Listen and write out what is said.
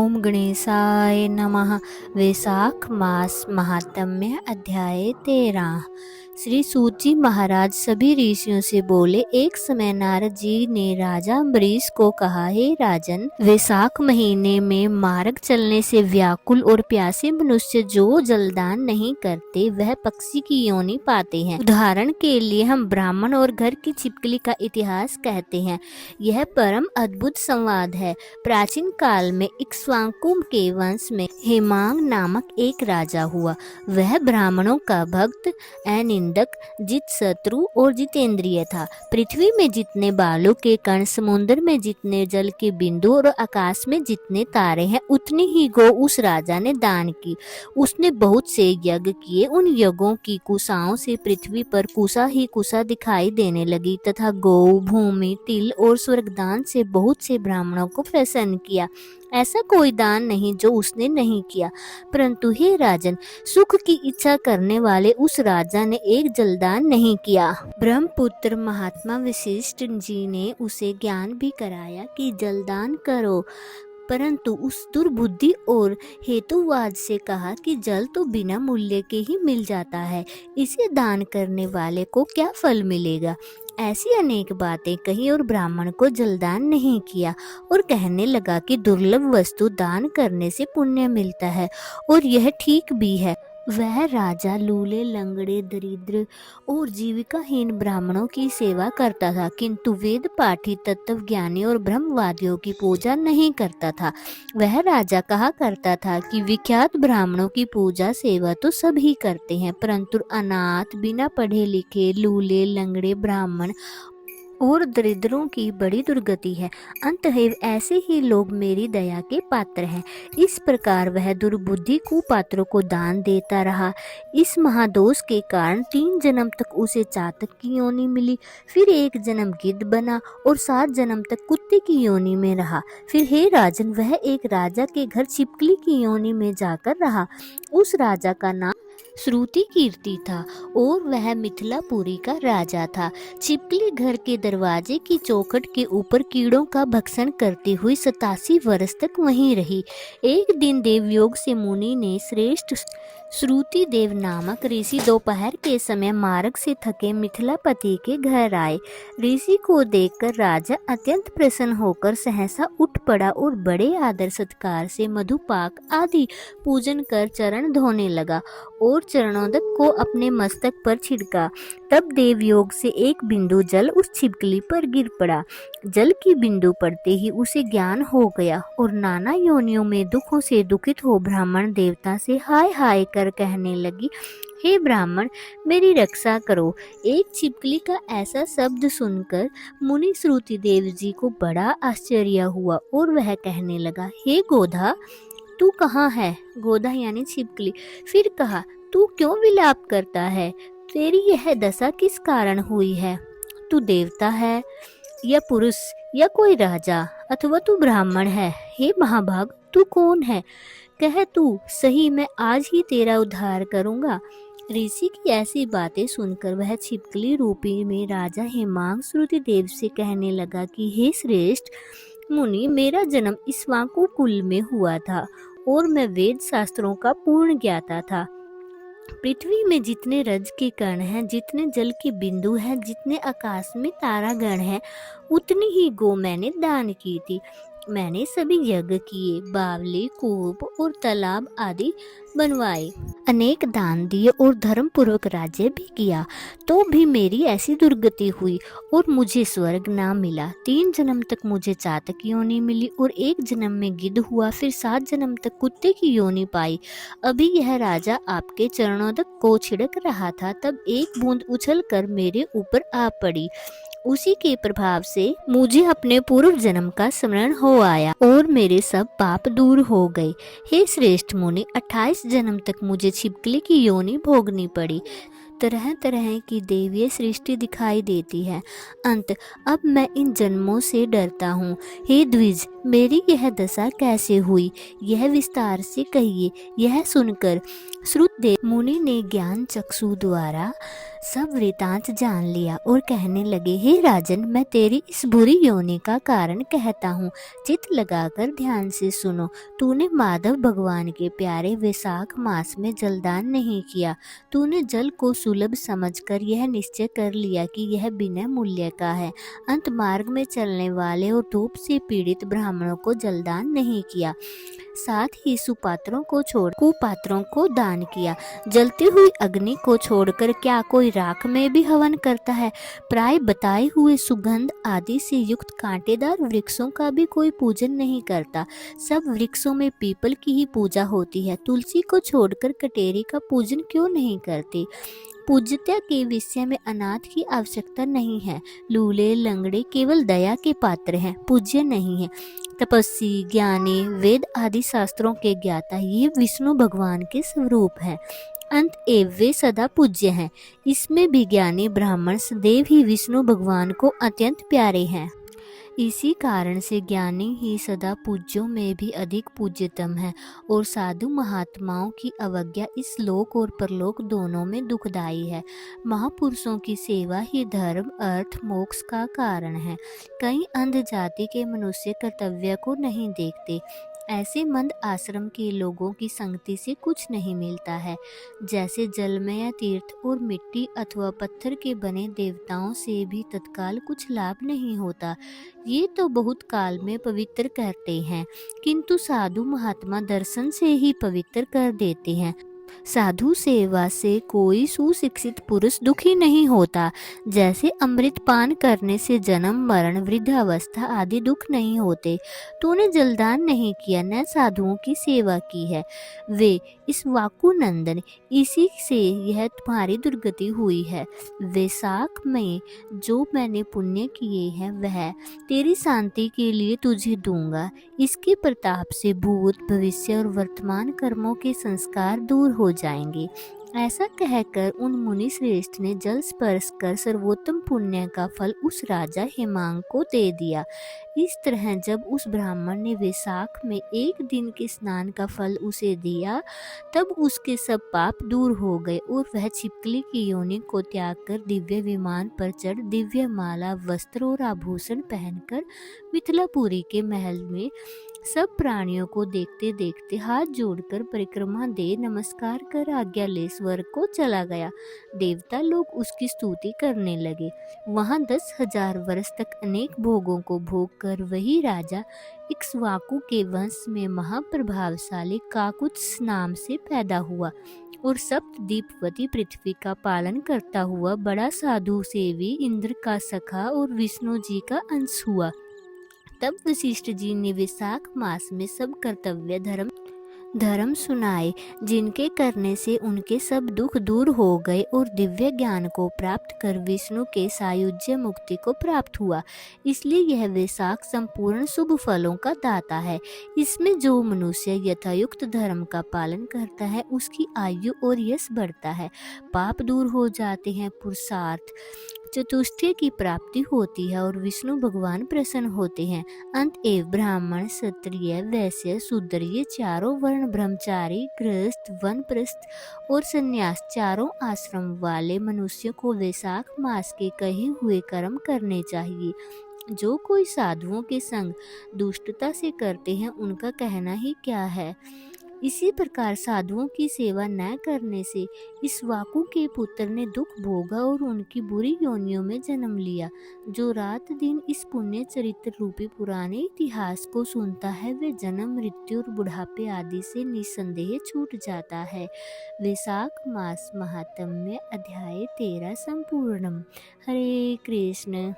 ओम गणेशाय नमः। वैशाख मास महात्म्य अध्याय 13। श्री सूत जी महाराज सभी ऋषियों से बोले, एक समय नारद जी ने राजा अम्बरीश को कहा, हे राजन, वैशाख महीने में मार्ग चलने से व्याकुल और प्यासे मनुष्य जो जलदान नहीं करते वह पक्षी की योनि पाते हैं। उदाहरण के लिए हम ब्राह्मण और घर की छिपकली का इतिहास कहते हैं। यह परम अद्भुत संवाद है। प्राचीन काल में इक्ष्वाकु के वंश में हेमांग नामक एक राजा हुआ। वह ब्राह्मणों का भक्त, अनिंदक, जित शत्रु और जितेंद्रिय था। पृथ्वी में जितने बालू के कण, समुद्र में जितने जल के बिंदु और आकाश में जितने तारे हैं, उतनी ही गौ उस राजा ने दान की। उसने बहुत से यज्ञ किए। उन यज्ञों की कुशाओं से पृथ्वी पर कुशा ही कुशा दिखाई देने लगी तथा गौ, भूमि, तिल और स्वर्गदान से बहुत से ब्राह्मणों को प्रसन्न किया। ऐसा कोई दान नहीं जो उसने नहीं किया। परंतु हे राजन, सुख की इच्छा करने वाले उस राजा ने एक जलदान नहीं किया। ब्रह्मपुत्र महात्मा वशिष्ठ जी ने उसे ज्ञान भी कराया कि जलदान करो, परंतु उस दुर्बुद्धि और हेतुवाद से कहा कि जल तो बिना मूल्य के ही मिल जाता है, इसे दान करने वाले को क्या फल मिलेगा। ऐसी अनेक बातें कही और ब्राह्मण को जलदान नहीं किया और कहने लगा कि दुर्लभ वस्तु दान करने से पुण्य मिलता है और यह ठीक भी है। वह राजा लूले, लंगड़े, दरिद्र और जीविकाहीन ब्राह्मणों की सेवा करता था, किंतु वेद पाठी, तत्वज्ञानी और ब्रह्मवादियों की पूजा नहीं करता था। वह राजा कहा करता था कि विख्यात ब्राह्मणों की पूजा सेवा तो सभी करते हैं, परंतु अनाथ, बिना पढ़े लिखे, लूले, लंगड़े ब्राह्मण और दरिद्रों की बड़ी दुर्गति है। अंततः ऐसे ही लोग मेरी दया के पात्र हैं। इस प्रकार वह दुर्बुद्धि कुपात्रों को दान देता रहा। इस महादोष के कारण 3 जन्म तक उसे चातक की योनि मिली, फिर 1 जन्म गिद्ध बना और 7 जन्म तक कुत्ते की योनि में रहा। फिर हे राजन, वह एक राजा के घर छिपकली की योनि में जाकर रहा। उस राजा का नाम श्रुति कीर्ति था और वह मिथिलापुरी का राजा था। छिपकली घर के दरवाजे की चौखट के ऊपर कीड़ों का भक्षण करती हुई 87 वर्ष तक वहीं रही। एक दिन देवयोग से मुनि ने श्रेष्ठ श्रुति देव नामक ऋषि दोपहर के समय मार्ग से थके मिथिलापति के घर आए। ऋषि को देखकर राजा अत्यंत प्रसन्न होकर सहसा उठ पड़ा और बड़े आदर सत्कार से मधुपाक आदि पूजन कर चरण धोने लगा और चरणोदक को अपने मस्तक पर छिड़का। तब देवयोग से एक बिंदु जल उस छिपकली पर गिर पड़ा। जल की बिंदु पड़ते ही उसे ज्ञान हो गया और नाना योनियों में दुखों से दुखित हो ब्राह्मण देवता से हाय हाय कर कहने लगी, हे ब्राह्मण, मेरी रक्षा करो। एक छिपकली का ऐसा शब्द सुनकर मुनि श्रुति देव जी को बड़ा आश्चर्य हुआ और वह कहने लगा, हे गोधा, तू कहाँ है। गोधा यानी छिपकली। फिर कहा, तू क्यों विलाप करता है, तेरी यह दशा किस कारण हुई है। तू देवता है या पुरुष या कोई राजा, अथवा तू ब्राह्मण है। हे महाभाग, तू कौन है, कह तू सही, मैं आज ही तेरा उद्धार करूंगा। ऋषि की ऐसी बातें सुनकर वह छिपकली रूपी में राजा हेमांग श्रुति देव से कहने लगा कि हे श्रेष्ठ मुनि, मेरा जन्म इक्ष्वाकु कुल में हुआ था और मैं वेद शास्त्रों का पूर्ण ज्ञाता था। पृथ्वी में जितने रज के कण हैं, जितने जल के बिंदु हैं, जितने आकाश में तारागण हैं, उतनी ही गौ मैंने दान की थी। मैंने सभी यज्ञ किए, बावले, कूप और तालाब आदि बनवाए, अनेक दान दिए और धर्म पूर्वक राज्य भी किया। तो भी मेरी ऐसी दुर्गति हुई और मुझे स्वर्ग ना मिला। 3 जन्म तक मुझे चातक योनि मिली और 1 जन्म में गिद्ध हुआ, फिर 7 जन्म तक कुत्ते की योनि पाई। अभी यह राजा आपके चरणोदक को छिड़क रहा था, तब एक बूंद उछल कर मेरे ऊपर आ पड़ी। उसी के प्रभाव से मुझे अपने पूर्व जन्म का स्मरण हो आया और मेरे सब पाप दूर हो गए। हे श्रेष्ठ मुनि, 28 जन्म तक मुझे छिपकली की योनि भोगनी पड़ी। तरह तरह की दैवीय सृष्टि दिखाई देती है। अब मैं इन जन्मों से डरता हूँ। हे द्विज, मेरी यह दशा कैसे हुई, यह विस्तार से कहिए। यह सुनकर श्रुतदेव मुनि ने ज्ञान चक्षु द्वारा सब वृतांत जान लिया और कहने लगे, हे राजन, मैं तेरी इस बुरी योनि का कारण कहता हूँ, चित्त लगाकर ध्यान से सुनो। तूने माधव भगवान के प्यारे वैशाख मास में जलदान नहीं किया। तूने जल को सुलभ समझकर यह निश्चय कर लिया कि यह बिना मूल्य का है। अंत मार्ग में चलने वाले और धूप से पीड़ित ब्राह्मणों को जलदान नहीं किया। साथ ही सुपात्रों को छोड़ कुपात्रों को दान किया। जलती हुई अग्नि को छोड़कर क्या कोई राख में भी हवन करता है? प्राय बताए हुए सुगंध आदि से युक्त कांटेदार वृक्षों का भी कोई पूजन नहीं करता। सब वृक्षों में पीपल की ही पूजा होती है। तुलसी को छोड़कर कटेरी का पूजन क्यों नहीं करते? पूज्यता के विषय में अनाथ की आवश्यकता नहीं है। लूले लंगड़े केवल दया के पात्र हैं, पूज्य नहीं है। तपस्वी, ज्ञानी, वेद आदि शास्त्रों के ज्ञाता ये विष्णु भगवान के स्वरूप हैं। अतएव वे सदा पूज्य हैं। इसमें भी ज्ञानी ब्राह्मण सदैव ही विष्णु भगवान को अत्यंत प्यारे हैं। इसी कारण से ज्ञानी ही सदा पूज्यों में भी अधिक पूज्यतम है और साधु महात्माओं की अवज्ञा इस लोक और परलोक दोनों में दुखदायी है। महापुरुषों की सेवा ही धर्म, अर्थ, मोक्ष का कारण है। कई अंध जाति के मनुष्य कर्तव्य को नहीं देखते। ऐसे मंद आश्रम के लोगों की संगति से कुछ नहीं मिलता है। जैसे जलमय तीर्थ और मिट्टी अथवा पत्थर के बने देवताओं से भी तत्काल कुछ लाभ नहीं होता। ये तो बहुत काल में पवित्र करते हैं, किंतु साधु महात्मा दर्शन से ही पवित्र कर देते हैं। साधु सेवा से कोई सुशिक्षित पुरुष दुखी नहीं होता। जैसे अमृत पान करने से जन्म, मरण, वृद्धावस्था आदि दुख नहीं होते। तूने जलदान नहीं किया, न साधुओं की सेवा की है। वे इस वाकु नंदन, इसी से यह तुम्हारी दुर्गति हुई है। वैशाख में जो मैंने पुण्य किए हैं वह तेरी शांति के लिए तुझे दूंगा। इसके प्रताप से भूत, भविष्य और वर्तमान कर्मों के संस्कार दूर हो जाएंगे। ऐसा कहकर उन मुनि श्रेष्ठ ने जल स्पर्श कर सर्वोत्तम पुण्य का फल उस राजा हेमांग को दे दिया। इस तरह जब उस ब्राह्मण ने वैशाख में एक दिन के स्नान का फल उसे दिया, तब उसके सब पाप दूर हो गए और वह छिपकली की योनि को त्याग कर दिव्य विमान पर चढ़ दिव्य माला, वस्त्र और आभूषण पहनकर मिथिलापुरी के महल में सब प्राणियों को देखते देखते हाथ जोड़कर परिक्रमा दे नमस्कार कर आज्ञा ले स्वर्ग को चला गया। देवता लोग उसकी स्तुति करने लगे। वहां 10,000 वर्ष तक अनेक भोगों को भोग कर वही राजा इक्ष्वाकु के वंश में महाप्रभावशाली काकुत्स नाम से पैदा हुआ और सप्तद्वीपवती पृथ्वी का पालन करता हुआ बड़ा साधु सेवी इंद्र का सखा और विष्णु जी का अंश हुआ। तब वशिष्ठ जी ने वैशाख मास में सब कर्तव्य धर्म सुनाए, जिनके करने से उनके सब दुख दूर हो गए और दिव्य ज्ञान को प्राप्त कर विष्णु के सायुज्य मुक्ति को प्राप्त हुआ। इसलिए यह वैशाख संपूर्ण शुभ फलों का दाता है। इसमें जो मनुष्य यथायुक्त धर्म का पालन करता है उसकी आयु और यश बढ़ता है, पाप दूर हो जाते हैं, पुरुषार्थ चतुष्टय की प्राप्ति होती है और विष्णु भगवान प्रसन्न होते हैं। अतएव ब्राह्मण, क्षत्रिय, वैश्य, शूद्र ये चारों वर्ण, ब्रह्मचारी, गृहस्थ, वानप्रस्थ और संन्यास चारों आश्रम वाले मनुष्यों को वैशाख मास के कहे हुए कर्म करने चाहिए। जो कोई साधुओं के संग दुष्टता से करते हैं उनका कहना ही क्या है। इसी प्रकार साधुओं की सेवा न करने से इस वाकु के पुत्र ने दुख भोगा और उनकी बुरी योनियों में जन्म लिया। जो रात दिन इस पुण्य चरित्र रूपी पुराने इतिहास को सुनता है वे जन्म, मृत्यु और बुढ़ापे आदि से निसंदेह छूट जाता है। वैशाख मास महात्म्य अध्याय 13 संपूर्णम। हरे कृष्ण।